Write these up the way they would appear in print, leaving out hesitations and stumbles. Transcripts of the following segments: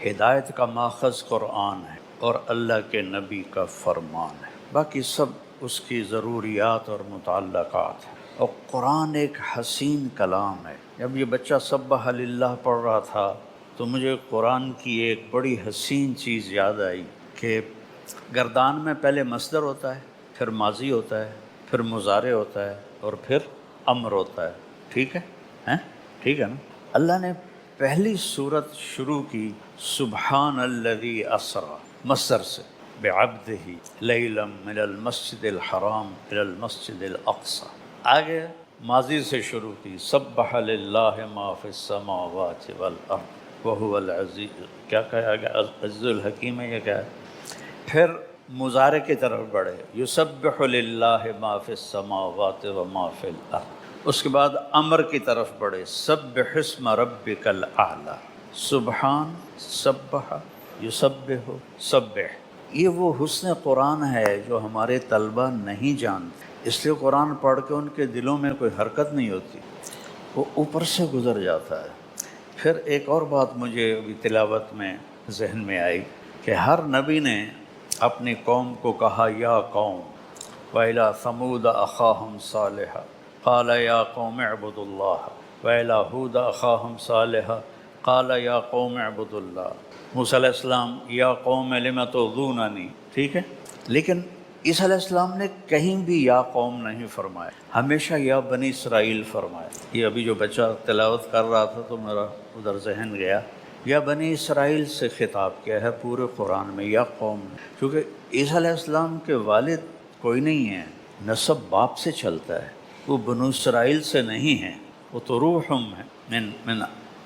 ہدایت کا ماخذ قرآن ہے اور اللہ کے نبی کا فرمان ہے، باقی سب اس کی ضروریات اور متعلقات ہیں۔ اور قرآن ایک حسین کلام ہے۔ جب یہ بچہ سبح للہ پڑھ رہا تھا تو مجھے قرآن کی ایک بڑی حسین چیز یاد آئی کہ گردان میں پہلے مصدر ہوتا ہے، پھر ماضی ہوتا ہے، پھر مضارع ہوتا ہے، اور پھر امر ہوتا ہے۔ ٹھیک ہے؟ ٹھیک ہے نا؟ اللہ نے پہلی صورت شروع کی سبحان الذی اسری مصدر سے بعبدہ لیلا من المسجد الحرام الی المسجد الاقصی، آگے ماضی سے شروع کی سبح للہ ما فی السماوات والارض وہو العزیز، کیا کہا گیا؟ العزیز الحکیم ہے، یہ کیا ہے؟ پھر مضارع کی طرف بڑھے یسبح للہ ما فی السماوات وما فی الارض، اس کے بعد امر کی طرف بڑھے سبح اسم ربک الاعلی، سبحان، سبح، یسبح، سبح۔ یہ وہ حسن قرآن ہے جو ہمارے طلبہ نہیں جانتے، اس لیے قرآن پڑھ کے ان کے دلوں میں کوئی حرکت نہیں ہوتی، وہ اوپر سے گزر جاتا ہے۔ پھر ایک اور بات مجھے ابھی تلاوت میں ذہن میں آئی کہ ہر نبی نے اپنی قوم کو کہا یا قوم، وَإِلَىٰ ثَمُودَ أَخَاهُمْ صَالِحًا قَالَ يَا قَوْمِ اعْبُدُوا اللَّهَ وَإِلَىٰ هُودَ أَخَاهُمْ صَالِحًا قَالَ يَا قَوْمِ اعْبُدُوا اللَّهَ، موسیٰ علیہ السلام یا قوم لم تؤذوننی، ٹھیک ہے؟ لیکن عیسیٰ علیہ السلام نے کہیں بھی یا قوم نہیں فرمایا، ہمیشہ یا بنی اسرائیل فرمایا۔ یہ ابھی جو بچہ تلاوت کر رہا تھا تو میرا ادھر ذہن گیا، یا بنی اسرائیل سے خطاب کیا ہے پورے قرآن میں، یا قوم، کیونکہ عیسیٰ علیہ السلام کے والد کوئی نہیں ہے، نسب باپ سے چلتا ہے، وہ بنو اسرائیل سے نہیں ہیں، وہ تو روح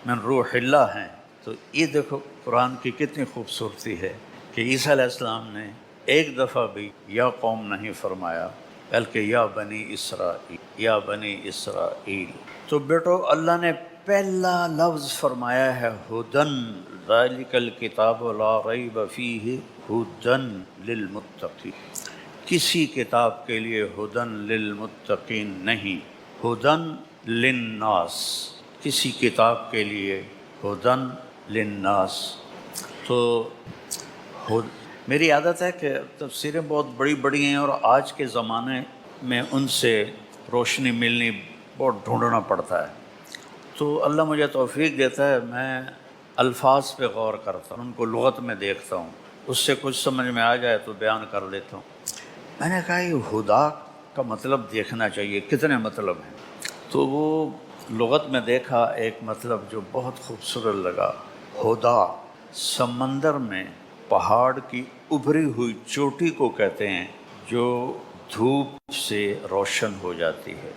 من روح اللہ ہیں۔ تو یہ دیکھو قرآن کی کتنی خوبصورتی ہے کہ عیسیٰ علیہ السلام نے ایک دفعہ بھی یا قوم نہیں فرمایا، بلکہ یا بنی اسرائیل، یا بنی اسرائیل۔ تو بیٹو اللہ نے پہلا لفظ فرمایا ہے ہدن، ذالک الکتاب لا ریب فیہ ہدن للمتقین، کسی کتاب کے لیے ہدن للمتقین نہیں، ہدن للناس، کسی کتاب کے لیے ہدن للناس۔ تو میری عادت ہے کہ تفسیریں بہت بڑی بڑی ہیں اور آج کے زمانے میں ان سے روشنی ملنی بہت ڈھونڈنا پڑتا ہے، تو اللہ مجھے توفیق دیتا ہے، میں الفاظ پہ غور کرتا ہوں، ان کو لغت میں دیکھتا ہوں، اس سے کچھ سمجھ میں آ جائے تو بیان کر دیتا ہوں۔ میں نے کہا یہ خدا کا مطلب دیکھنا چاہیے، کتنے مطلب ہیں؟ تو وہ لغت میں دیکھا ایک مطلب جو بہت خوبصورت لگا، خدا سمندر میں پہاڑ کی ابھری ہوئی چوٹی کو کہتے ہیں جو دھوپ سے روشن ہو جاتی ہے۔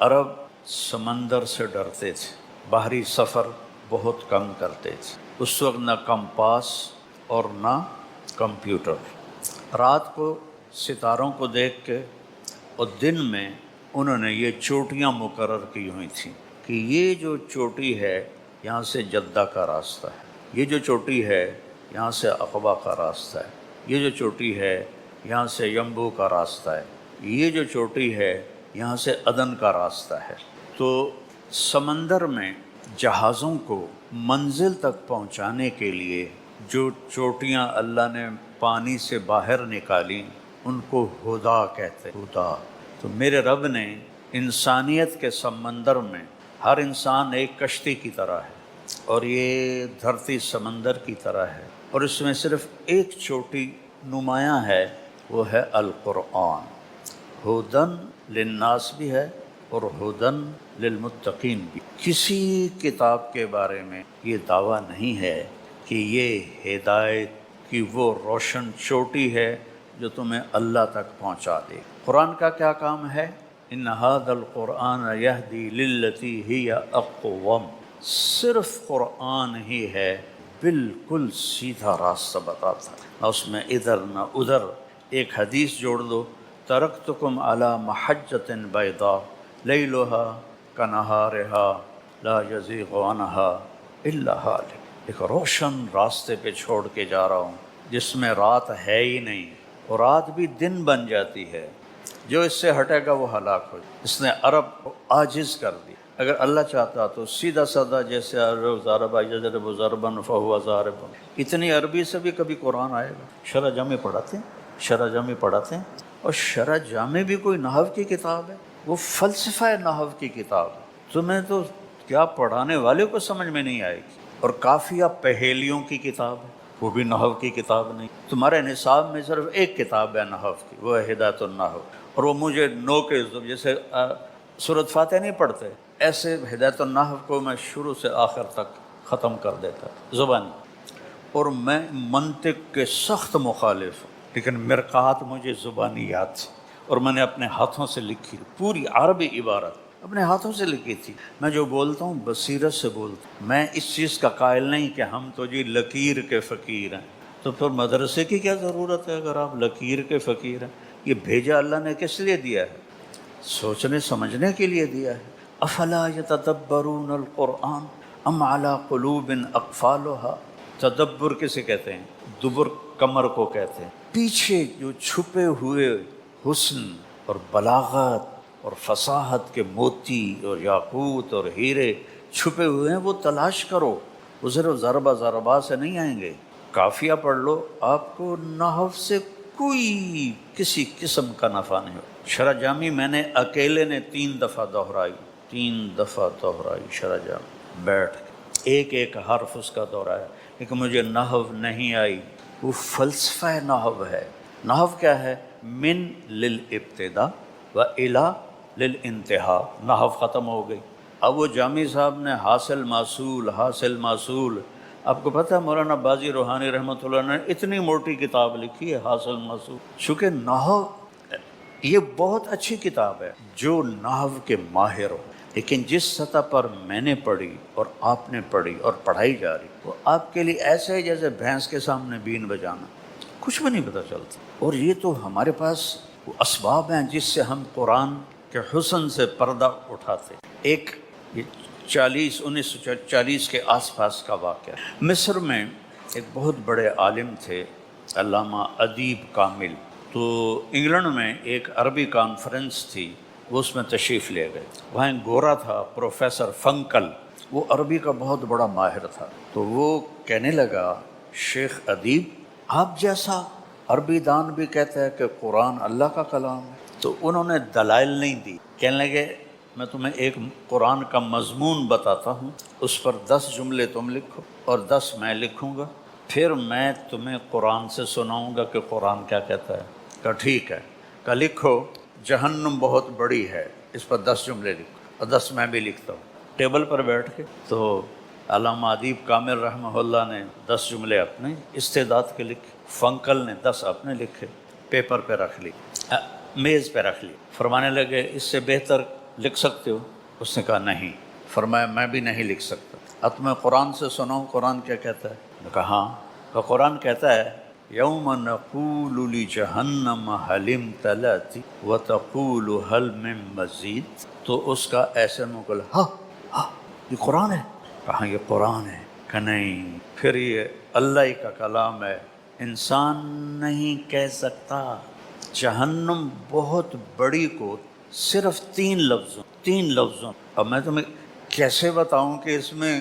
عرب سمندر سے ڈرتے تھے، بحری سفر بہت کم کرتے تھے، اس وقت نہ کمپاس اور نہ کمپیوٹر، رات کو ستاروں کو دیکھ کے اور دن میں انہوں نے یہ چوٹیاں مقرر کی ہوئی تھیں کہ یہ جو چوٹی ہے یہاں سے جدہ کا راستہ ہے، یہ جو چوٹی ہے یہاں سے عقبہ کا راستہ ہے، یہ جو چوٹی ہے یہاں سے یمبو کا راستہ ہے، یہ جو چوٹی ہے یہاں سے عدن کا راستہ ہے۔ تو سمندر میں جہازوں کو منزل تک پہنچانے کے لیے جو چوٹیاں اللہ نے پانی سے باہر نکالی ان کو ہدا کہتے ہیں، ہدا۔ تو میرے رب نے انسانیت کے سمندر میں ہر انسان ایک کشتی کی طرح ہے اور یہ دھرتی سمندر کی طرح ہے، اور اس میں صرف ایک چوٹی نمایاں ہے، وہ ہے القرآن۔ ہدن للناس بھی ہے اور ہدن للمتقین بھی۔ کسی کتاب کے بارے میں یہ دعویٰ نہیں ہے کہ یہ ہدایت کی وہ روشن چوٹی ہے جو تمہیں اللہ تک پہنچا دے۔ قرآن کا کیا کام ہے؟ ان ھذا القرآن یہدی للتی ہی اقوم، صرف قرآن ہی ہے بالکل سیدھا راستہ بتاتا ہے، نہ اس میں ادھر نہ ادھر۔ ایک حدیث جوڑ دو، ترکتکم علی محجۃ بیضاء لیلھا کنہارھا لا یزیغ عنہا الا ھالک، ایک روشن راستے پہ چھوڑ کے جا رہا ہوں جس میں رات ہے ہی نہیں، اور رات بھی دن بن جاتی ہے، جو اس سے ہٹے گا وہ ہلاک ہو جائے۔ اس نے عرب کو عاجز کر دیا، اگر اللہ چاہتا تو سیدھا سادہ جیسے ضربہ یضرب ضربا فہو ضارب، اتنی عربی سے بھی کبھی قرآن آئے گا؟ شرح جامع پڑھاتے ہیں، شرح جامع پڑھاتے ہیں، اور شرح جامع بھی کوئی نحو کی کتاب ہے؟ وہ فلسفہ نحو کی کتاب ہے، تمہیں تو کیا پڑھانے والے کو سمجھ میں نہیں آئے گی۔ اور کافیہ پہیلیوں کی کتاب ہے، وہ بھی نحو کی کتاب نہیں۔ تمہارے نصاب میں صرف ایک کتاب ہے نحو کی، وہ ہے ہدایت النحو، اور وہ مجھے نو کے جیسے سورۃ فاتحہ نہیں پڑھتے، ایسے ہدایت النحو کو میں شروع سے آخر تک ختم کر دیتا زبانی۔ اور میں منطق کے سخت مخالف ہوں، لیکن مرقات مجھے زبانی یاد تھی، اور میں نے اپنے ہاتھوں سے لکھی پوری عربی عبارت اپنے ہاتھوں سے لکھی تھی۔ میں جو بولتا ہوں بصیرت سے بولتا ہوں، میں اس چیز کا قائل نہیں کہ ہم تو جی لکیر کے فقیر ہیں۔ تو پھر مدرسے کی کیا ضرورت ہے اگر آپ لکیر کے فقیر ہیں؟ یہ بھیجا اللہ نے کس لیے دیا ہے؟ سوچنے سمجھنے کے لیے دیا ہے۔ افلا یتدبرون القرآن ام علی قلوب اقفالها، تدبر کسے کہتے ہیں؟ دبر کمر کو کہتے ہیں، پیچھے جو چھپے ہوئے حسن اور بلاغت اور فصاحت کے موتی اور یاقوت اور ہیرے چھپے ہوئے ہیں، وہ تلاش کرو۔ وہ صرف ضربہ ضربہ سے نہیں آئیں گے۔ کافیہ پڑھ لو، آپ کو نحو سے کوئی کسی قسم کا نفع نہیں ہو۔ شرح جامی میں نے اکیلے نے 3 دفعہ دہرائی، 3 دفعہ دہرائی شرح جامی، بیٹھ کے ایک ایک حرف اس کا دہرایا، لیکن مجھے نحو نہیں آئی۔ وہ فلسفہ نحو ہے۔ نحو کیا ہے؟ من للابتدا و الی للانتہا، نحو ختم ہو گئی۔ اب وہ جامی صاحب نے حاصل محصول حاصل محصول، آپ کو پتہ ہے مولانا باجی روحانی رحمۃ اللہ نے اتنی موٹی کتاب لکھی ہے حاصل محصول۔ چونکہ نحو یہ بہت اچھی کتاب ہے جو نحو کے ماہر ہو، لیکن جس سطح پر میں نے پڑھی اور آپ نے پڑھی اور پڑھائی جا رہی، وہ آپ کے لیے ایسے ہے جیسے بھینس کے سامنے بین بجانا، کچھ بھی نہیں پتہ چلتا۔ اور یہ تو ہمارے پاس وہ اسباب ہیں جس سے ہم قرآن کے حسن سے پردہ اٹھاتے۔ ایک 1940 کے آس پاس کا واقعہ، مصر میں ایک بہت بڑے عالم تھے علامہ ادیب کامل، تو انگلینڈ میں ایک عربی کانفرنس تھی، وہ اس میں تشریف لے گئے۔ وہاں ایک گورا تھا پروفیسر فنکل، وہ عربی کا بہت بڑا ماہر تھا، تو وہ کہنے لگا شیخ ادیب آپ جیسا عربی دان بھی کہتا ہے کہ قرآن اللہ کا کلام ہے۔ تو انہوں نے دلائل نہیں دی، کہنے لگے میں تمہیں ایک قرآن کا مضمون بتاتا ہوں، اس پر 10 جملے تم لکھو اور 10 میں لکھوں گا، پھر میں تمہیں قرآن سے سناؤں گا کہ قرآن کیا کہتا ہے۔ کہا ٹھیک ہے، کہا لکھو جہنم بہت بڑی ہے، اس پر 10 جملے لکھو اور 10 میں بھی لکھتا ہوں۔ ٹیبل پر بیٹھ کے تو علامہ ادیب کامل رحمہ اللہ نے 10 جملے اپنے استعداد کے لکھے، فنکل نے 10 اپنے لکھے، پیپر پہ رکھ لی، میز پہ رکھ لی۔ فرمانے لگے اس سے بہتر لکھ سکتے ہو؟ اس نے کہا نہیں۔ فرمایا میں بھی نہیں لکھ سکتا، اب تمہیں قرآن سے سناؤں قرآن کیا کہتا ہے؟ میں کہا ہاں۔ تو قرآن کہتا ہے یوم نقول لجہنم حل امتلأت وتقول حل من مزید، تو اس کا ایسے مقل ہاں یہ قرآن ہے؟ کہاں یہ قرآن ہے؟ کہ نہیں، پھر یہ اللہ ہی کا کلام ہے، انسان نہیں کہہ سکتا۔ جہنم بہت بڑی کو صرف 3 لفظوں، اب میں تمہیں کیسے بتاؤں کہ اس میں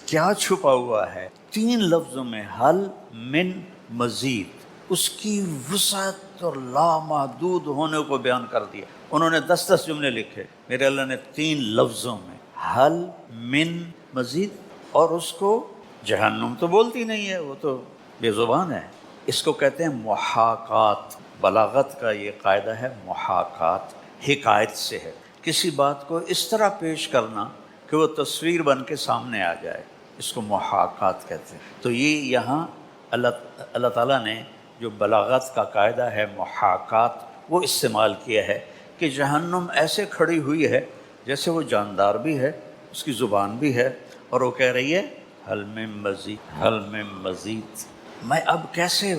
کیا چھپا ہوا ہے؟ 3 لفظوں میں حل من مزید، اس کی وسعت اور لامحدود ہونے کو بیان کر دیا۔ انہوں نے 10 جملے لکھے، میرے اللہ نے 3 لفظوں میں حل من مزید، اور اس کو جہنم تو بولتی نہیں ہے، وہ تو بے زبان ہے۔ اس کو کہتے ہیں محاکات۔ بلاغت کا یہ قاعدہ ہے محاکات، حکایت سے ہے، کسی بات کو اس طرح پیش کرنا کہ وہ تصویر بن کے سامنے آ جائے، اس کو محاکات کہتے ہیں۔ تو یہ یہاں اللہ تعالیٰ نے جو بلاغت کا قاعدہ ہے محاکات، وہ استعمال کیا ہے کہ جہنم ایسے کھڑی ہوئی ہے جیسے وہ جاندار بھی ہے، اس کی زبان بھی ہے، اور وہ کہہ رہی ہے حل من مزید، حل من مزید۔ میں اب کیسے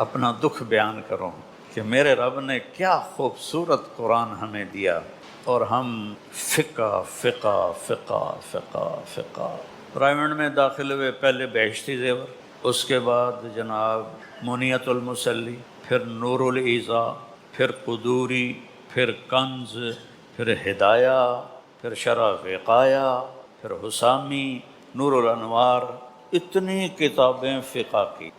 اپنا دکھ بیان کروں کہ میرے رب نے کیا خوبصورت قرآن ہمیں دیا، اور ہم فقہ فقہ فقہ فقہ فقہ۔ پرائیویٹ میں داخل ہوئے، پہلے بہشتی زیور، اس کے بعد جناب منیت المسلی، پھر نور الایضاح، پھر قدوری، پھر کنز، پھر ہدایہ، پھر شرح فقایا، پھر حسامی، نور الانوار، اتنی کتابیں فقہ کی۔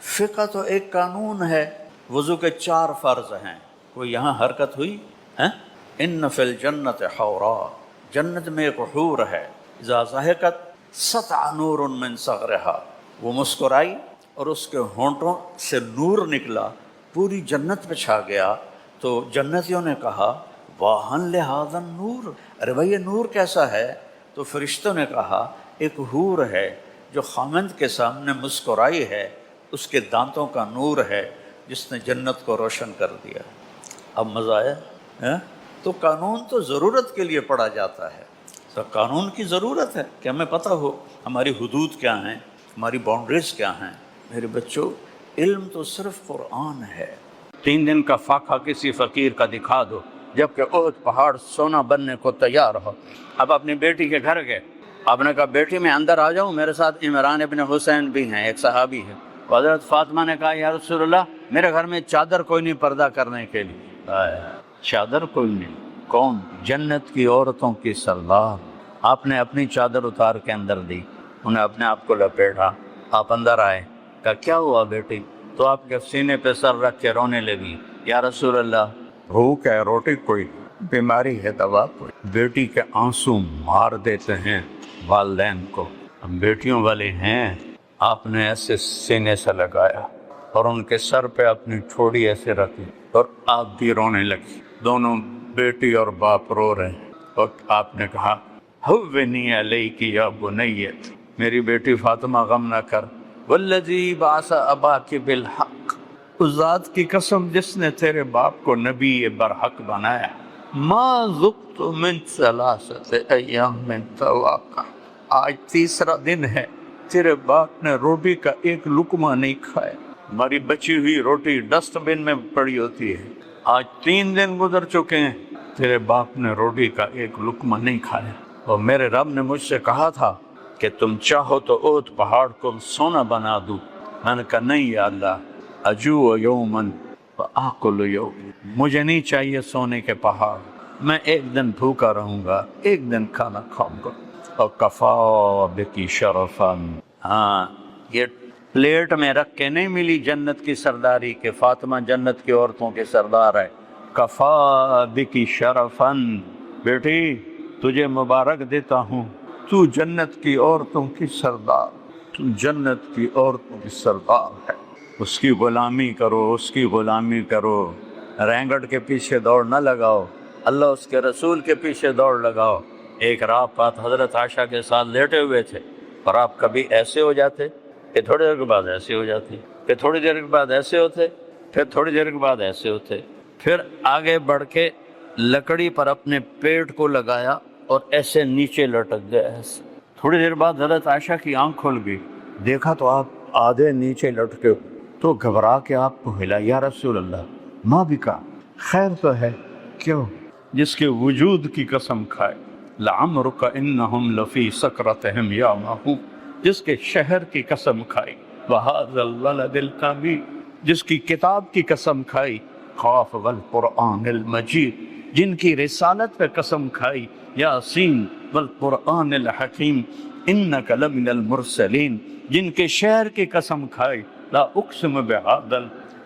فقہ تو ایک قانون ہے، وضو کے 4 فرض ہیں، کوئی یہاں حرکت ہوئی ہے؟ ان فی الجنت حورا، جنت میں ایک حور ہے، اذا ضحکت سطع نور من صغرہا، وہ مسکرائی اور اس کے ہونٹوں سے نور نکلا، پوری جنت پہ چھا گیا۔ تو جنتیوں نے کہا واہن لہذا النور، ارے بھائی یہ نور کیسا ہے؟ تو فرشتوں نے کہا ایک حور ہے جو خامند کے سامنے مسکرائی ہے، اس کے دانتوں کا نور ہے جس نے جنت کو روشن کر دیا۔ اب مزہ آیا؟ تو قانون تو ضرورت کے لیے پڑھا جاتا ہے، تو قانون کی ضرورت ہے کہ ہمیں پتہ ہو ہماری حدود کیا ہیں، ہماری باؤنڈریز کیا ہیں۔ میرے بچوں، علم تو صرف قرآن ہے۔ 3 دن کا فاقہ کسی فقیر کا دکھا دو، جبکہ احد پہاڑ سونا بننے کو تیار ہو۔ اب اپنی بیٹی کے گھر گئے، آپ نے کہا بیٹی میں اندر آ جاؤں، میرے ساتھ عمران ابن حسین بھی ہیں، ایک صحابی ہے۔ حضرت فاطمہ نے کہا یا رسول اللہ میرے گھر میں چادر کوئی نہیں پردہ کرنے کے لیے۔ چادر کوئی نہیں؟ کون؟ جنت کی عورتوں کی سردار۔ آپ نے اپنی چادر اتار کے اندر دی، انہیں اپنے آپ کو لپیٹا، آپ اندر آئے، کہا کیا ہوا بیٹی؟ تو آپ کے سینے پہ سر رکھ کے رونے لگی، یا رسول اللہ بھوک ہے، روٹی کوئی، بیماری ہے، دوا کوئی۔ بیٹی کے آنسو مار دیتے ہیں والدین کو، ہم بیٹیوں والے ہیں۔ آپ نے ایسے سینے سے لگایا اور ان کے سر پہ اپنی ٹھوڑی ایسے رکھی اور آپ بھی رونے لگی، دونوں بیٹی اور باپ رو رہے ہیں۔ اور آپ نے کہا ہوّنی علیک یا بنیت، میری بیٹی فاطمہ غم نہ کر، والذی بعث اباک بالحق، اس ذات کی قسم جس نے تیرے باپ کو نبی برحق بنایا، ما ذقت من 3 ایام طواقا، آج 3 دن ہے تیرے باپ نے روٹی کا ایک لقمہ نہیں کھایا۔ ہماری بچی ہوئی روٹی ڈسٹ بن میں پڑی ہوتی ہے، آج 3 دن گزر چکے ہیں، تیرے باپ نے روٹی کا ایک لقمہ نہیں کھایا۔ اور میرے رب نے مجھ سے کہا تھا کہ تم چاہو تو احد پہاڑ کو سونا بنا دوں، میں نے کہا نہیں یا اللہ، اجوع یوماً وآکل یوم، مجھے نہیں چاہیے سونے کے پہاڑ، میں ایک دن بھوکا رہوں گا، ایک دن کھانا کھاؤں گا۔ اور کفا بکی شرفاً، ہاں یہ پلیٹ میں رکھ کے نہیں ملی جنت کی سرداری کہ فاطمہ جنت کی عورتوں کے سردار ہے۔ کفا بکی شرفاً، بیٹی تجھے مبارک دیتا ہوں، تو جنت کی عورتوں کی سردار، تو جنت کی عورتوں کی سردار ہے۔ اس کی غلامی کرو، اس کی غلامی کرو، رینگٹ کے پیچھے دوڑ نہ لگاؤ، اللہ اس کے رسول کے پیچھے دوڑ لگاؤ۔ ایک رات آپ حضرت عائشہ کے ساتھ لیٹے ہوئے تھے اور آپ کبھی ایسے ہو جاتے کہ تھوڑی دیر کے بعد ایسے ہو جاتے، پھر تھوڑی دیر کے بعد ایسے ہوتے، پھر تھوڑی دیر کے بعد ایسے ہوتے، پھر آگے بڑھ کے لکڑی پر اپنے پیٹ کو لگایا اور ایسے نیچے لٹک گئے ایسے۔ تھوڑی دیر بعد حضرت عائشہ کی آنکھ کھل گئی، دیکھا تو آپ آدھے نیچے لٹکے ہو، تو گھبرا کے آپ کو ہلا، یا رسول اللہ ماں بھی کہا خیر تو ہے؟ کیوں؟ جس کے وجود کی قسم کھائے، لعمرک انہم لفی سکرتہم یعمہون، جس کے شہر کی قسم کھائی، وہذا الولد الکبیر، جس کی کتاب کی قسم کھائی، قاف والقرآن المجید، جن کی رسالت پہ قسم کھائی، یاسین والقرآن الحکیم انک لمن المرسلین، جن کے شہر کی قسم کھائی، لا اقسم بہذا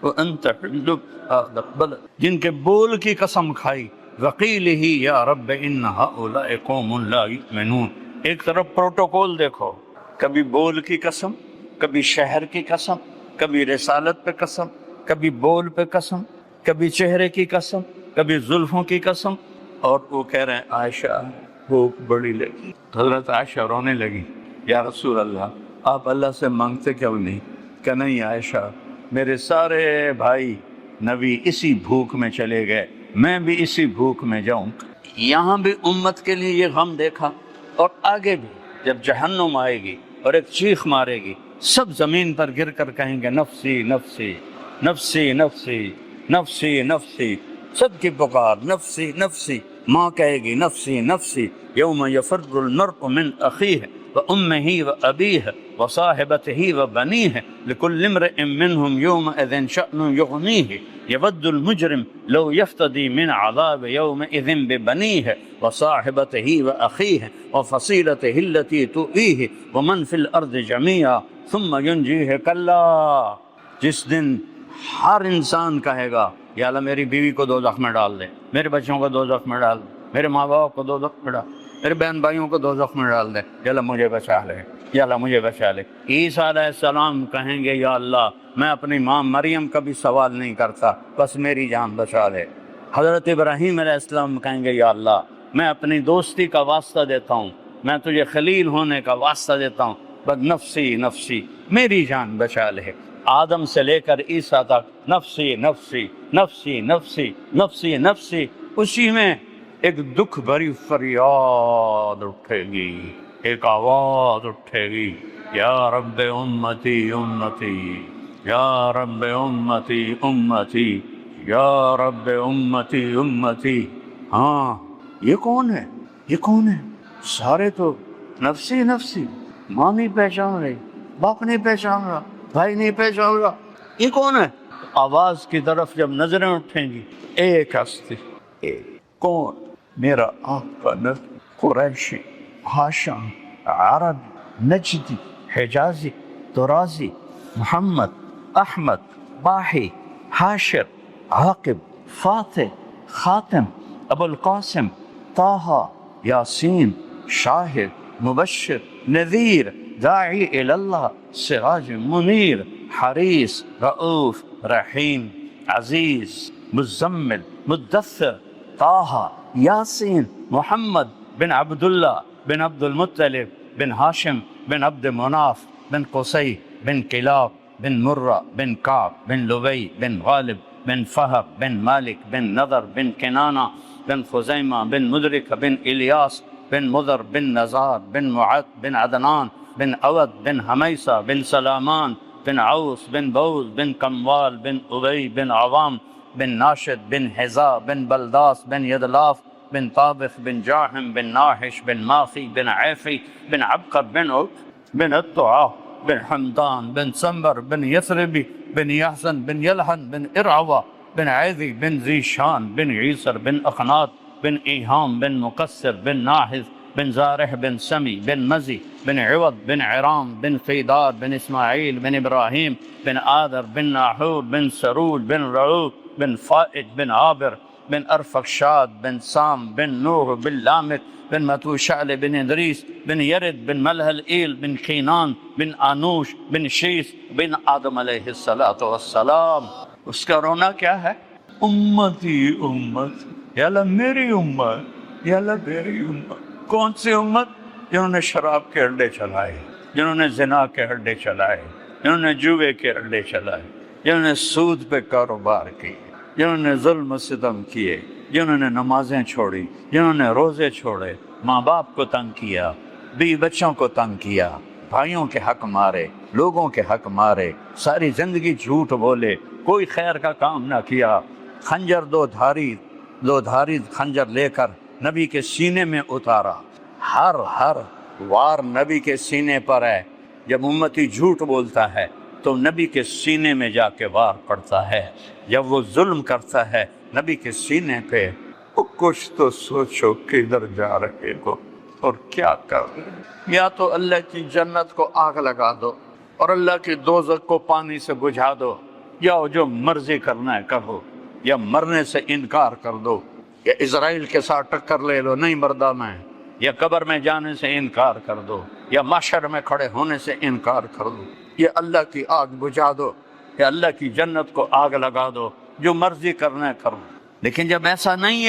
وانت حل بہذا البلد، جن کے بول کی قسم کھائی، وقیلہ یا رب ان ہؤلاء قوم لا یؤمنون۔ ایک طرف پروٹوکول دیکھو، کبھی بول کی قسم، کبھی شہر کی قسم، کبھی رسالت پہ قسم، کبھی بول پہ قسم، کبھی چہرے کی قسم، کبھی زلفوں کی قسم، اور وہ کہہ رہے ہیں عائشہ بھوک بڑی لگی۔ حضرت عائشہ رونے لگی، یا رسول اللہ آپ اللہ سے مانگتے کیوں نہیں؟ کہ نہیں عائشہ، میرے سارے بھائی نبی اسی بھوک میں چلے گئے، میں بھی اسی بھوک میں جاؤں۔ یہاں بھی امت کے لیے یہ غم دیکھا، اور آگے بھی جب جہنم آئے گی اور ایک چیخ مارے گی، سب زمین پر گر کر کہیں گے نفسی نفسی نفسی نفسی نفسی نفسی، سب کی پکار نفسی نفسی، ماں کہے گی نفسی نفسی، یوم یفر المرء من اخیہ وامہ وابیہ وصاحبته وبنيه لكل امرئ منهم يومئذ شأن يغنيه يود المجرم لو يفتدي من عذاب يومئذ ببنيه وصاحبته وأخيه وفصيلته التي تؤويه ومن في الأرض جميعا ثم ينجيه كلا. جس دن ہر انسان کہے گا یا اللہ میری بیوی کو دوزخ میں ڈال دے، میرے بچوں کو دوزخ میں ڈال دے، میرے ماں باپ کو دوزخ میں ڈال، میرے بہن بھائیوں کو دوزخ میں ڈال دے، یا اللہ مجھے بچا لے، یا اللہ مجھے بچا لے. عیسیٰ علیہ السلام کہیں گے یا اللہ میں اپنی ماں مریم کا بھی سوال نہیں کرتا، بس میری جان بچا لے. حضرت ابراہیم علیہ السلام کہیں گے یا اللہ میں اپنی دوستی کا واسطہ دیتا ہوں، میں تجھے خلیل ہونے کا واسطہ دیتا ہوں، بس نفسی نفسی میری جان بچا لے. آدم سے لے کر عیسیٰ تک نفسی نفسی نفسی نفسی نفسی نفسی. اسی میں ایک دکھ بھری فریاد اٹھے گی، ایک آواز اٹھے گی، یا رب امتی امتی، یا رب امتی امتی، یا رب امتی امتی. ہاں یہ کون ہے؟ یہ کون ہے؟ سارے تو نفسی نفسی، ماں نہیں پہچان رہی، باپ نہیں پہچان رہا، بھائی نہیں پہچان رہا، یہ کون ہے؟ آواز کی طرف جب نظریں اٹھیں گی، ایک ہستی، ایک کون؟ میرا آقا نبی، قریشی، ہاشم، عرب، نجدی، حجازی، درازی، محمد، احمد، باحی، حاشر، عاقب، فاتح، خاتم، ابو القاسم، طه، یاسین، شاہد، مبشر، نذیر، داعی اللہ، سراج منیر، حریص، رؤوف، رحیم، عزیز، مزمل، مدثر، طه، یاسین، محمد بن عبداللہ بن عبد المطلب بن ہاشم بن عبد مناف بن قصی بن کلاب بن مرہ بن کعب بن لبی بن غالب بن فہب بن مالک بن نضر بن کنانہ بن خزیمہ بن مدرک بن الیاس بن مضر بن نزار بن معد بن عدنان بن اود بن حمیسہ بن سلامان بن عوس بن بوز بن کموال بن ابی بن عوام بن ناشد بن حذا بن بلداس بن یدلاف بن طابخ بن جاحم بن ناحش بن ماخی بن عیفی بن عبقر بن الطعا بن حمدان بن سمبر بن یثربی بن یحزن بن یلحن بن ارعوہ بن عیذی بن ذیشان بن عیسر بن اخنات بن ایہام بن مقصر بن ناحذ بن زارح بن سمی بن مزی بن عوض بن عرام بن قیدار بن اسماعیل بن ابراہیم بن آدر بن ناحور بن سرول بن رعوب بن فائد بن عابر بن ارفخشاد بن سام بن نوح بن لامک بن متوشعل بن ادریس بن یرد بن ملحل ایل بن کینان بن آنوش بن شیس بن آدم علیہ السلام. اس کا رونا کیا ہے؟ امتی امت، یا اللہ میری امت، یا اللہ میری امت. کون سی امت؟ جنہوں نے شراب کے اڈے چلائے، جنہوں نے زنا کے اڈے چلائے، جنہوں نے جوے کے اڈے چلائے، جنہوں نے سود پہ کاروبار کی، جنہوں نے ظلم و ستم کیے، جنہوں نے نمازیں چھوڑی، جنہوں نے روزے چھوڑے، ماں باپ کو تنگ کیا، بیوی بچوں کو تنگ کیا، بھائیوں کے حق مارے، لوگوں کے حق مارے، ساری زندگی جھوٹ بولے، کوئی خیر کا کام نہ کیا. خنجر دو دھاری خنجر لے کر نبی کے سینے میں اتارا. ہر وار نبی کے سینے پر ہے. جب امتی جھوٹ بولتا ہے تو نبی کے سینے میں جا کے وار پڑتا ہے. جب وہ ظلم کرتا ہے نبی کے سینے پہ، کچھ تو سوچو کدھر جا رہے ہو اور کیا کر رہے ہو. یا تو اللہ کی جنت کو آگ لگا دو اور اللہ کی دوزخ کو پانی سے بجھا دو، یا جو مرضی کرنا ہے کرو، یا مرنے سے انکار کر دو، یا اسرائیل کے ساتھ ٹکر لے لو نہیں مردہ میں، یا قبر میں جانے سے انکار کر دو، یا محشر میں کھڑے ہونے سے انکار کر دو، یا اللہ کی آگ بجھا دو، یا اللہ کی جنت کو آگ لگا دو. جو مرضی کرنا ہے کرو. لیکن جب ایسا نہیں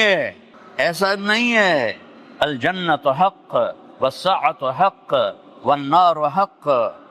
ہے الجنت حق والساعۃ حق والنار حق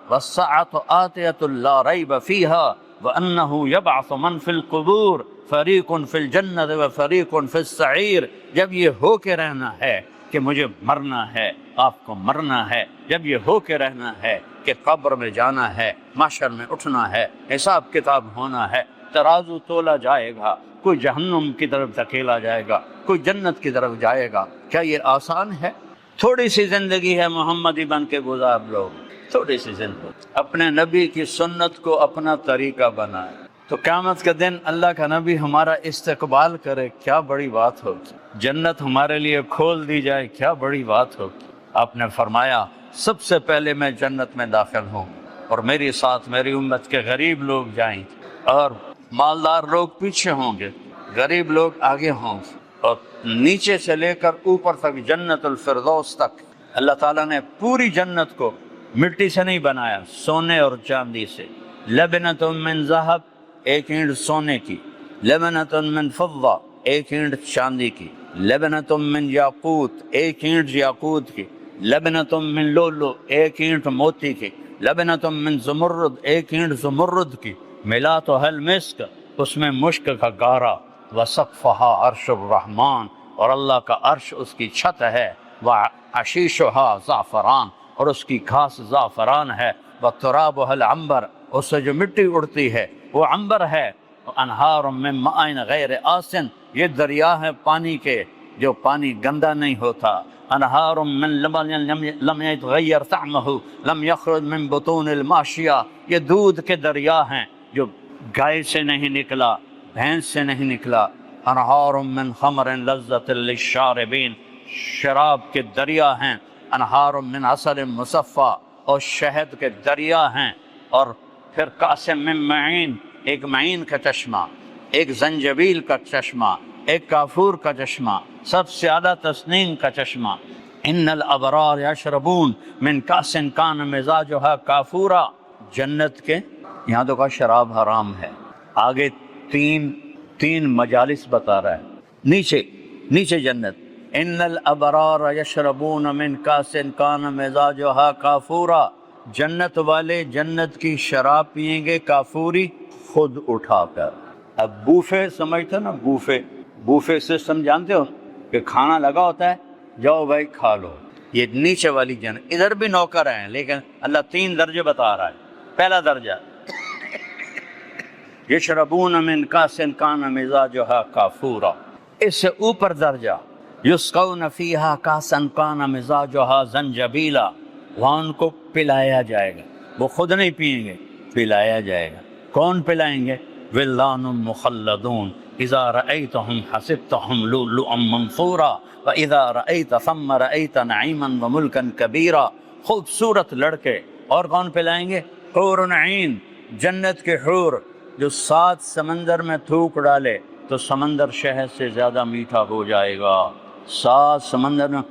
والساعۃ آتیۃ لا ریب فیہا وانہ یبعث من فی القبور فریق فی الجنت وفریق فی السعیر. جب یہ ہو کے رہنا ہے کہ مجھے مرنا ہے، آپ کو مرنا ہے، جب یہ ہو کے رہنا ہے کہ قبر میں جانا ہے، محشر میں اٹھنا ہے، حساب کتاب ہونا ہے، ترازو تولا جائے گا، کوئی جہنم کی طرف دھکیلا جائے گا، کوئی جنت کی طرف جائے گا. کیا یہ آسان ہے؟ تھوڑی سی زندگی ہے، محمدی بن کے گزار لو. تھوڑی سی زندگی اپنے نبی کی سنت کو اپنا طریقہ بنائے تو قیامت کے دن اللہ کا نبی ہمارا استقبال کرے، کیا بڑی بات ہوگی۔ جنت ہمارے لیے کھول دی جائے، کیا بڑی بات ہوگی۔ آپ نے فرمایا سب سے پہلے میں جنت میں داخل ہوں اور میری ساتھ میری امت کے غریب لوگ جائیں اور مالدار لوگ پیچھے ہوں گے، غریب لوگ آگے ہوں گے، اور نیچے سے لے کر اوپر تک جنت الفردوس تک اللہ تعالیٰ نے پوری جنت کو مٹی سے نہیں بنایا، سونے اور چاندی سے۔ لبنۃ من ذہب، ایک اینٹ سونے کی، لبنۃ من فضہ، ایک اینٹ چاندی کی، لبنۃ من یاقوت، ایک اینٹ یاقوت کی، لبنۃ من لؤلؤ، ایک اینٹ موتی کی، لبنۃ من زمرد، ایک اینٹ زمرد کی، ملاتھا المسک، اس میں مشک کا گارا، وسقفہا عرش الرحمن، اور اللہ کا عرش اس کی چھت ہے، وعشیشہا زعفران، اور اس کی گھاس زعفران ہے، وترابہا العنبر، اس سے جو مٹی اڑتی ہے وہ عنبر ہے، انہار من ماء غیر آسن، یہ دریا ہے پانی کے جو پانی گندا نہیں ہوتا، انہار من لبن لم يتغیر طعمہ لم یخرج من بطون الماشیہ، یہ دودھ کے دریا ہیں جو گائے سے نہیں نکلا، بھینس سے نہیں نکلا، انہار من خمر لذت للشاربین، شراب کے دریا ہیں، انہار من عسل مصفی، اور شہد کے دریا ہیں، اور پھر قاسم من معین، ایک معین کا چشمہ، ایک زنجبیل کا چشمہ، ایک کافور کا چشمہ، سب سے زیادہ تسنیم کا چشمہ۔ ان الابرار یشربون من کاس کان مزاجھا کافورا، جنت کے یہاں تو کا شراب حرام ہے، آگے تین مجالس بتا رہا ہے، نیچے جنت، ان الابرار یشربون من کاس کان مزاجھا کافورا، جنت والے جنت کی شراب پئیں گے کافوری، خود اٹھا کر۔ اب بوفے سمجھتے نا، بوفے سسٹم جانتے ہو کہ کھانا لگا ہوتا ہے، جاؤ بھائی کھا لو، یہ نیچے والی جنت۔ ادھر بھی نوکر ہیں لیکن اللہ 3 درجے بتا رہا ہے۔ پہلا درجہ یشربون من کاس کان مزاجھا کافورا، اس سے اوپر درجہ یسقون فیہا کاسا کان مزاجھا زنجبیلا، وہاں ان کو پلایا جائے گا، وہ خود نہیں پئیں گے، پلایا جائے گا۔ کون پلائیں گے؟ ولدان مخلدون اذا رأیتہم حسبتہم لؤلؤا منثورا واذا رأیت ثم رأیت نعیما وملکا کبیرا، خوبصورت لڑکے۔ اور کون پلائیں گے؟ حور عین، جنت کے حور جو 7 سمندر میں تھوک ڈالے تو سمندر شہد سے زیادہ میٹھا ہو جائے گا۔ 7 سمندر میں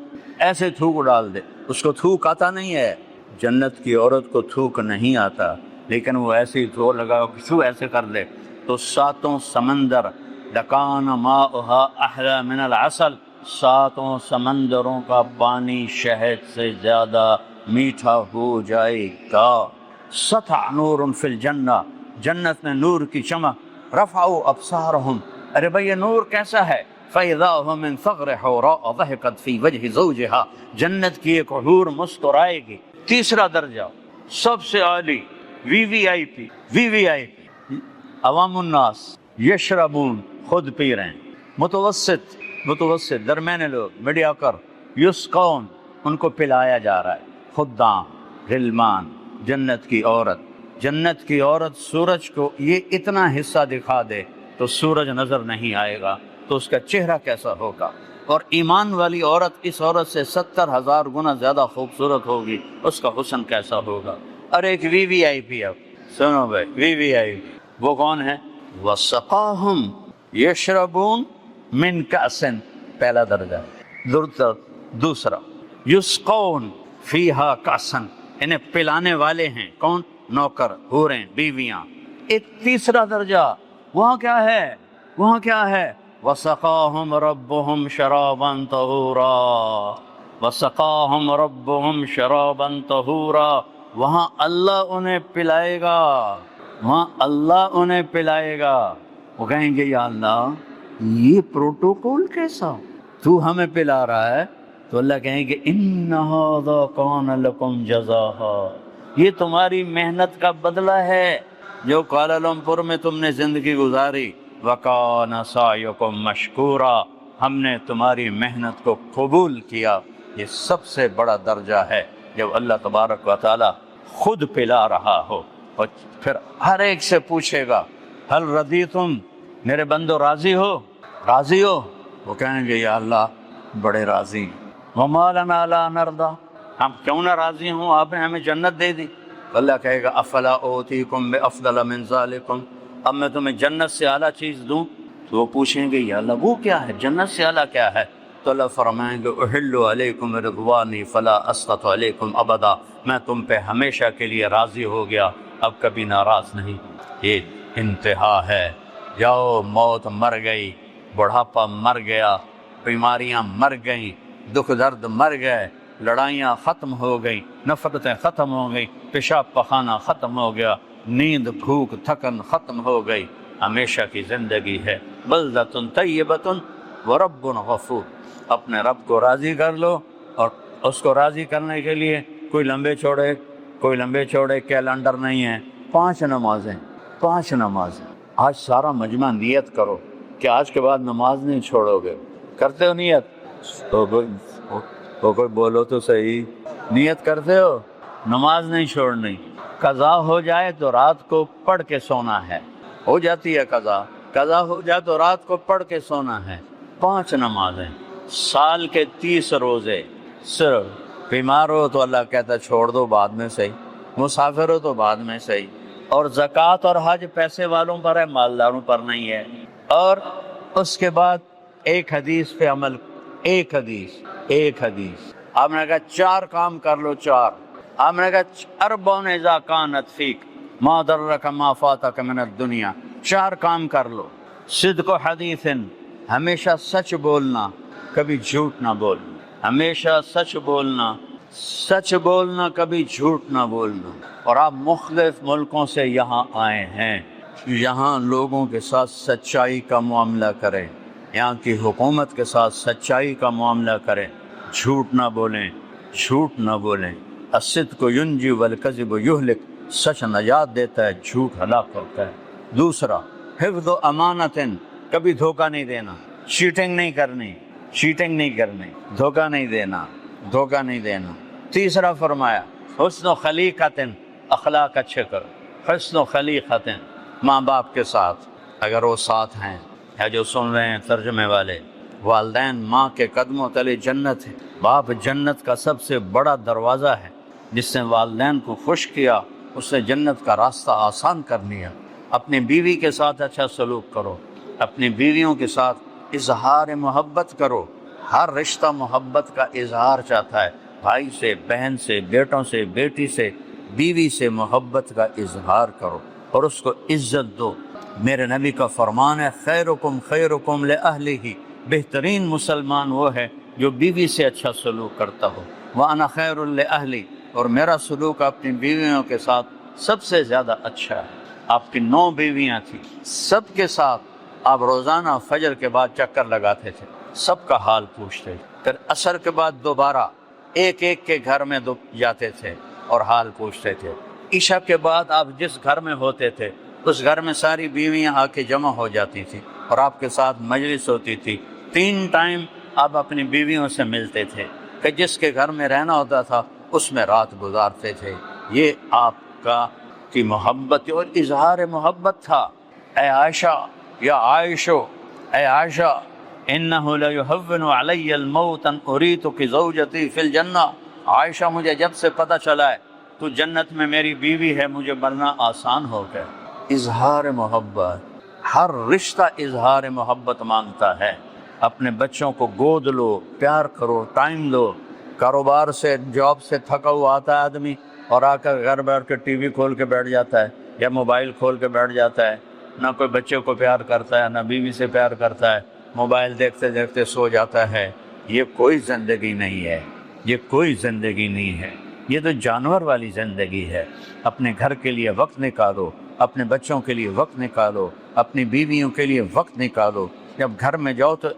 ایسے تھوک ڈال دے، اس کو تھوک آتا نہیں ہے، جنت کی عورت کو تھوک نہیں آتا، لیکن وہ ایسے ہی تھوک لگا کسو ایسے کر دے تو 7 سمندر، لکان ماؤہا احلی من العسل، 7 سمندروں کا پانی شہد سے زیادہ میٹھا ہو جائے گا۔ سطع نور فی الجنہ، جنت میں نور کی چمک، رفعوا ابصارہم، ارے بھئی یہ نور کیسا ہے؟ فَإِذَا هُمْ مِنْ ثَغْرِ حَوْرَاءَ ضَحِكَتْ فِي وَجْهِ زَوْجِهَا، جنت کی ایک حور مسکرائے گی۔ تیسرا درجہ سب سے عالی، وی وی آئی پی، عوام الناس، یشربون، خود پی رہے ہیں، متوسط درمیانے لوگ، میڈیاکر، یسقون، ان کو پلایا جا رہا ہے، خدام، غلمان، جنت کی عورت سورج کو یہ اتنا حصہ دکھا دے تو سورج نظر نہیں آئے گا تو اس کا چہرہ کیسا ہوگا، اور ایمان والی عورت اس عورت سے 70,000 گنا زیادہ خوبصورت ہوگی، اس کا حسن کیسا ہوگا۔ اور ایک وی وی آئی پی، اب سنو بھائی، وی وی آئی پی وہ کون ہے؟ وَسَقَاهُمْ یشربون من کأس، پہلا درجہ، دوسرا یسقون فیہا کأسا، انہیں پلانے والے ہیں کون؟ نوکر، حوریں، بیویاں۔ ایک تیسرا درجہ، وہاں کیا ہے؟ وَسَقَاهُمْ رَبُّهُمْ شَرَابًا طَهُورًا، وَسَقَاهُمْ رَبُّهُمْ شَرَابًا طَهُورًا، وہاں اللہ انہیں پلائے گا، وہ کہیں گے یا اللہ یہ پروٹوکول کیسا، تو ہمیں پلا رہا ہے؟ تو اللہ کہیں گے إِنَّ هَذَا كَانَ لَكُمْ جَزَاءً، یہ تمہاری محنت کا بدلہ ہے جو کوالالمپور میں تم نے زندگی گزاری، وَكَانَ سَعْيُكُمْ مَشْكُورًا، ہم نے تمہاری محنت کو قبول کیا۔ یہ سب سے بڑا درجہ ہے جب اللہ تبارک و تعالی خود پلا رہا ہو، اور پھر ہر ایک سے پوچھے گا حل رضیتم، میرے بندو راضی ہو؟ راضی ہو؟ وہ کہیں گے یا اللہ بڑے راضی، وما لنا لا نرضى، ہم کیوں نہ راضی ہوں، آپ نے ہمیں جنت دے دی۔ اللہ کہے گا افلا اوتیکم بافضل من ذالکم، اب میں تمہیں جنت سے اعلیٰ چیز دوں؟ تو وہ پوچھیں گے یا اللہ وہ کیا ہے، جنت سے اعلیٰ کیا ہے؟ تو اللہ فرمائیں گے احل علیکم رضوانی فلا اسخط علیکم ابدا، میں تم پہ ہمیشہ کے لیے راضی ہو گیا، اب کبھی ناراض نہیں۔ یہ انتہا ہے، جاؤ موت مر گئی، بڑھاپا مر گیا، بیماریاں مر گئیں، دکھ درد مر گئے، لڑائیاں ختم ہو گئیں، نفرتیں ختم ہو گئیں، پیشاب پخانہ ختم ہو گیا، نیند بھوک تھکن ختم ہو گئی، ہمیشہ کی زندگی ہے۔ بلدۃ طیبۃ ورب غفور، اپنے رب کو راضی کر لو، اور اس کو راضی کرنے کے لیے کوئی لمبے چوڑے کیلنڈر نہیں ہے، 5 نمازیں، 5 نمازیں۔ آج سارا مجمع نیت کرو کہ آج کے بعد نماز نہیں چھوڑو گے، کرتے ہو نیت؟ تو کوئی بولو تو صحیح، نیت کرتے ہو نماز نہیں چھوڑنی؟ قضا ہو جائے تو رات کو پڑھ کے سونا ہے، ہو جاتی ہے قضا ہو جائے تو رات کو پڑھ کے سونا ہے۔ 5 نمازیں، سال کے 30 روزے، صرف بیمار ہو تو اللہ کہتا ہے چھوڑ دو بعد میں صحیح، مسافر ہو تو بعد میں صحیح، اور زکوٰۃ اور حج پیسے والوں پر ہے، مالداروں پر نہیں ہے۔ اور اس کے بعد ایک حدیث پہ عمل، ایک حدیث آپ نے کہا 4 کام کر لو، 4 آپ نے کہا اربعن اذا کانت فیک ما ضرک ما فاتک من الدنیا، 4 کام کر لو۔ صدق حدیث، ہمیشہ سچ بولنا، کبھی جھوٹ نہ بولنا، ہمیشہ سچ بولنا، کبھی جھوٹ نہ بولنا۔ اور آپ مختلف ملکوں سے یہاں آئے ہیں، یہاں لوگوں کے ساتھ سچائی کا معاملہ کریں، یہاں کی حکومت کے ساتھ سچائی کا معاملہ کریں، جھوٹ نہ بولیں۔ الصدق ینجی والکذب یہلک، سچ نجات دیتا ہے، جھوٹ ہلاک کرتا ہے۔ دوسرا حفظ امانت، کبھی دھوکہ نہیں دینا، چیٹنگ نہیں کرنی، دھوکہ نہیں دینا۔ تیسرا فرمایا حسن خلیقت، اخلاق اچھے کرو، حسن خلیقت، ماں باپ کے ساتھ اگر وہ ساتھ ہیں، یا جو سن رہے ہیں ترجمے والے، والدین ماں کے قدموں تلے جنت ہے، باپ جنت کا سب سے بڑا دروازہ ہے، جس نے والدین کو خوش کیا اس نے جنت کا راستہ آسان کر لیا۔ اپنی بیوی کے ساتھ اچھا سلوک کرو، اپنی بیویوں کے ساتھ اظہار محبت کرو، ہر رشتہ محبت کا اظہار چاہتا ہے، بھائی سے، بہن سے، بیٹوں سے، بیٹی سے، بیوی سے محبت کا اظہار کرو اور اس کو عزت دو۔ میرے نبی کا فرمان ہے خیرکم خیرکم لأہلہ، بہترین مسلمان وہ ہے جو بیوی سے اچھا سلوک کرتا ہو۔ وأنا خیر لأہلی، اور میرا سلوک اپنی بیویوں کے ساتھ سب سے زیادہ اچھا ہے۔ آپ کی 9 بیویاں تھیں، سب کے ساتھ آپ روزانہ فجر کے بعد چکر لگاتے تھے، سب کا حال پوچھتے تھے، پھر عصر کے بعد دوبارہ ایک کے گھر میں جاتے تھے اور حال پوچھتے تھے۔ عشاء کے بعد آپ جس گھر میں ہوتے تھے اس گھر میں ساری بیویاں آ کے جمع ہو جاتی تھیں اور آپ کے ساتھ مجلس ہوتی تھی۔ 3 ٹائم آپ اپنی بیویوں سے ملتے تھے کہ جس کے گھر میں رہنا ہوتا تھا اس میں رات گزارتے تھے۔ یہ آپ کی محبت اور اظہار محبت تھا۔ اے عائشہ، یا عائشو، اے عائشہ، انہ لیہون علی الموت ان اریتک زوجتی فی الجنہ، عائشہ مجھے جب سے پتہ چلا ہے تو جنت میں میری بیوی ہے، مجھے مرنا آسان ہو گیا۔ اظہار محبت، ہر رشتہ اظہار محبت مانگتا ہے۔ اپنے بچوں کو گود لو، پیار کرو، ٹائم دو۔ کاروبار سے، جاب سے تھکا ہوا آتا ہے آدمی اور آ کر گھر بیٹھ کے ٹی وی کھول کے بیٹھ جاتا ہے یا موبائل کھول کے بیٹھ جاتا ہے، نہ کوئی بچے کو پیار کرتا ہے، نہ بیوی سے پیار کرتا ہے، موبائل دیکھتے دیکھتے سو جاتا ہے۔ یہ کوئی زندگی نہیں ہے، یہ کوئی زندگی نہیں ہے، یہ تو جانور والی زندگی ہے۔ اپنے گھر کے لیے وقت نکالو، اپنے بچوں کے لیے وقت نکالو، اپنی بیویوں کے لیے وقت نکالو۔ جب گھر میں جاؤ تو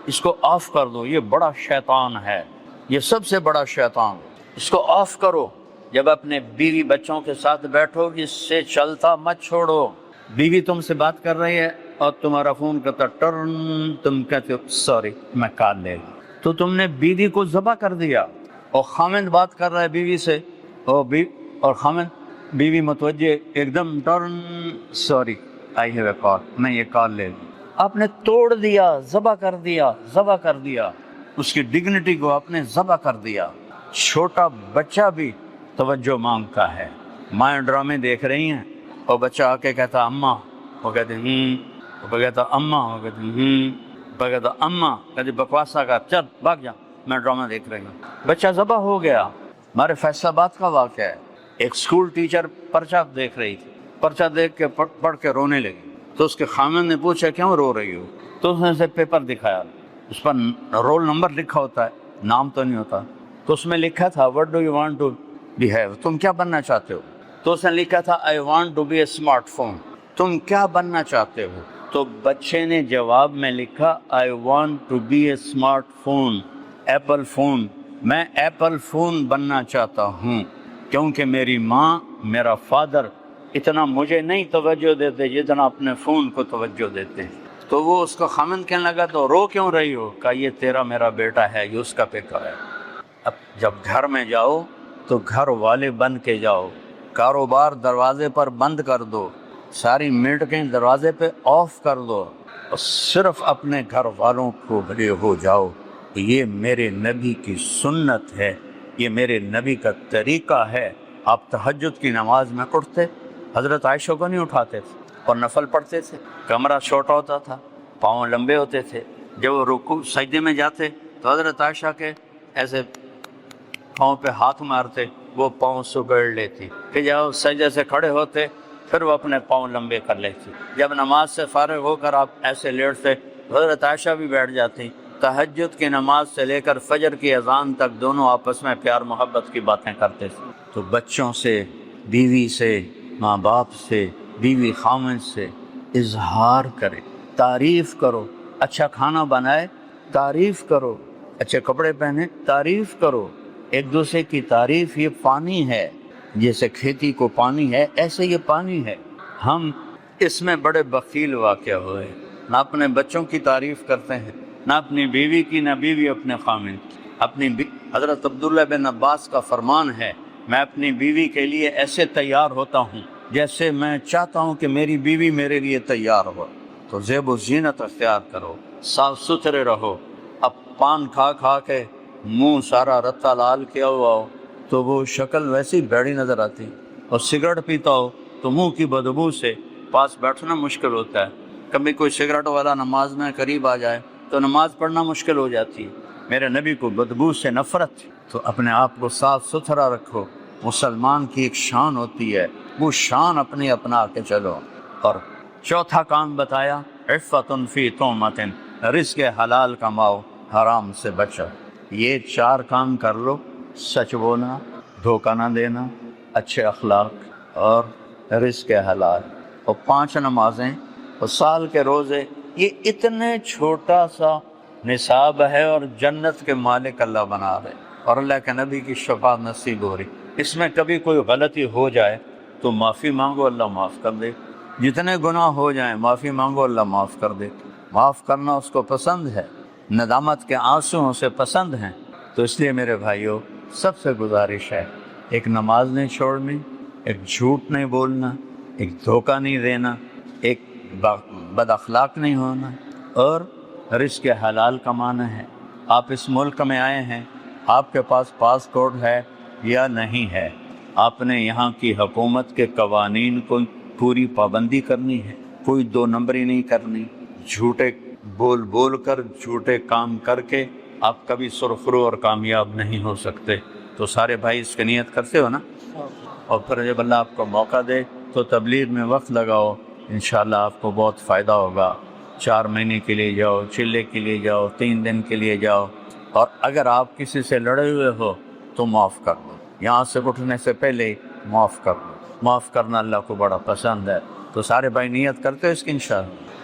اس کو آف کر دو، یہ بڑا شیطان ہے، یہ سب سے بڑا شیطان، اس کو آف کرو۔ جب اپنے بیوی بچوں کے ساتھ بیٹھو اس سے چلتا مت چھوڑو۔ بیوی تم سے بات کر رہی ہے اور تمہارا فون کرتا ٹرن، تم کہتے ہو سوری میں کال لے گا، تو تم نے بیوی کو ذبح کر دیا۔ اور خامند بات کر رہا ہے بیوی سے، اور اور خامد بیوی متوجہ ایک دم turn, sorry I have a call, میں یہ کال لے لوں. آپ نے توڑ دیا، ذبح کر دیا، ذبح کر دیا، اس کی ڈگنیٹی کو آپ نے ذبح کر دیا. چھوٹا بچہ بھی توجہ مانگتا ہے. مائیں ڈرامے دیکھ رہی ہیں اور بچہ آ کے کہتا اماں، وہ کہتے وہ کہتا اماں، وہ کہتے وہ کہتا اماں، کہتے بکواسا کر، چل بھاگ جا، میں ڈرامہ دیکھ رہی ہوں. بچہ ذبح ہو گیا. ہمارے فیصل آباد کا واقعہ ہے. ایک سکول ٹیچر پرچہ دیکھ رہی تھی، پرچہ دیکھ کے پڑھ کے رونے لگی. تو اس کے خامن نے پوچھا کیوں رو رہی ہو؟ تو اس نے اسے پیپر دکھایا، اس پر رول نمبر لکھا ہوتا ہے، نام تو نہیں ہوتا. تو اس میں لکھا تھا what do you want to be have, تم کیا بننا چاہتے ہو؟ تو اس نے لکھا تھا I want to be a smart phone, تم کیا بننا چاہتے ہو؟ تو بچے نے جواب میں لکھا I want to be a smart phone, Apple phone, میں ایپل فون بننا چاہتا ہوں کیونکہ میری ماں، میرا فادر اتنا مجھے نہیں توجہ دیتے جتنا اپنے فون کو توجہ دیتے ہیں. تو وہ اس کو خامن کہنے لگا تو رو کیوں رہی ہو؟ کہا یہ تیرا میرا بیٹا ہے، یہ اس کا پیکر ہے. اب جب گھر میں جاؤ تو گھر والے بن کے جاؤ، کاروبار دروازے پر بند کر دو، ساری میٹنگیں دروازے پہ آف کر دو اور صرف اپنے گھر والوں کو بھلے ہو جاؤ. یہ میرے نبی کی سنت ہے، یہ میرے نبی کا طریقہ ہے. آپ تہجد کی نماز میں اٹھتے، حضرت عائشہ کو نہیں اٹھاتے تھے اور نفل پڑھتے تھے. کمرہ چھوٹا ہوتا تھا، پاؤں لمبے ہوتے تھے. جب وہ رکوع سجدے میں جاتے تو حضرت عائشہ کے ایسے پاؤں پہ ہاتھ مارتے، وہ پاؤں سگڑ لیتی. کہ جب سجدے سے کھڑے ہوتے پھر وہ اپنے پاؤں لمبے کر لیتی. جب نماز سے فارغ ہو کر آپ ایسے لیٹتے، حضرت عائشہ بھی بیٹھ جاتی. تہجد کی نماز سے لے کر فجر کی اذان تک دونوں آپس میں پیار محبت کی باتیں کرتے تھے. تو بچوں سے، بیوی سے، ماں باپ سے، بیوی خامن سے اظہار کرے، تعریف کرو. اچھا کھانا بنائے تعریف کرو، اچھے کپڑے پہنے تعریف کرو. ایک دوسرے کی تعریف یہ پانی ہے، جیسے کھیتی کو پانی ہے ایسے یہ پانی ہے. ہم اس میں بڑے بخیل واقع ہوئے، نہ اپنے بچوں کی تعریف کرتے ہیں، نہ اپنی بیوی کی، نہ بیوی اپنے خامن کی. حضرت عبداللہ بن عباس کا فرمان ہے میں اپنی بیوی کے لیے ایسے تیار ہوتا ہوں جیسے میں چاہتا ہوں کہ میری بیوی میرے لیے تیار ہو. تو زیب و زینت اختیار کرو، صاف ستھرے رہو. اب پان کھا کھا کے منہ سارا رتا لال کیا ہوا ہو تو وہ شکل ویسی بیڑی نظر آتی، اور سگریٹ پیتا ہو تو منہ کی بدبو سے پاس بیٹھنا مشکل ہوتا ہے. کبھی کوئی سگریٹ والا نماز میں قریب آ جائے تو نماز پڑھنا مشکل ہو جاتی ہے. میرے نبی کو بدبو سے نفرت تھی. تو اپنے آپ کو صاف ستھرا رکھو. مسلمان کی ایک شان ہوتی ہے، وہ شان اپنی اپنا کے چلو. اور چوتھا کام بتایا عفت فی طعمۃ، رزق حلال کماؤ، حرام سے بچو. یہ 4 کام کر لو، سچ بولنا، دھوکہ نہ دینا، اچھے اخلاق اور رزق حلال، اور 5 نمازیں اور سال کے روزے. یہ اتنے چھوٹا سا نصاب ہے اور جنت کے مالک اللہ بنا رہے اور اللہ کے نبی کی شفاعت نصیب ہو رہی. اس میں کبھی کوئی غلطی ہو جائے تو معافی مانگو، اللہ معاف کر دے. جتنے گناہ ہو جائیں معافی مانگو، اللہ معاف کر دے. معاف کرنا اس کو پسند ہے، ندامت کے آنسو اسے پسند ہیں. تو اس لیے میرے بھائیوں سب سے گزارش ہے، ایک نماز نہیں چھوڑنی، ایک جھوٹ نہیں بولنا، ایک دھوکہ نہیں دینا، ایک بد اخلاق نہیں ہونا، اور رزق حلال کمانا ہے. آپ اس ملک میں آئے ہیں، آپ کے پاس پاسپورٹ ہے یا نہیں ہے، آپ نے یہاں کی حکومت کے قوانین کو پوری پابندی کرنی ہے. کوئی 2 نمبری نہیں کرنی. جھوٹے بول کر، جھوٹے کام کر کے آپ کبھی سرخرو اور کامیاب نہیں ہو سکتے. تو سارے بھائی اس کی نیت کرتے ہو نا؟ اور پھر جب اللہ آپ کو موقع دے تو تبلیغ میں وقت لگاؤ، انشاءاللہ آپ کو بہت فائدہ ہوگا. 4 مہینے کے لیے جاؤ، چلے کے لیے جاؤ، 3 دن کے لیے جاؤ. اور اگر آپ کسی سے لڑے ہوئے ہو تو معاف کر دو، یہاں سے اٹھنے سے پہلے معاف کر دو. معاف کرنا اللہ کو بڑا پسند ہے. تو سارے بھائی نیت کرتے ہو اس کی انشاءاللہ؟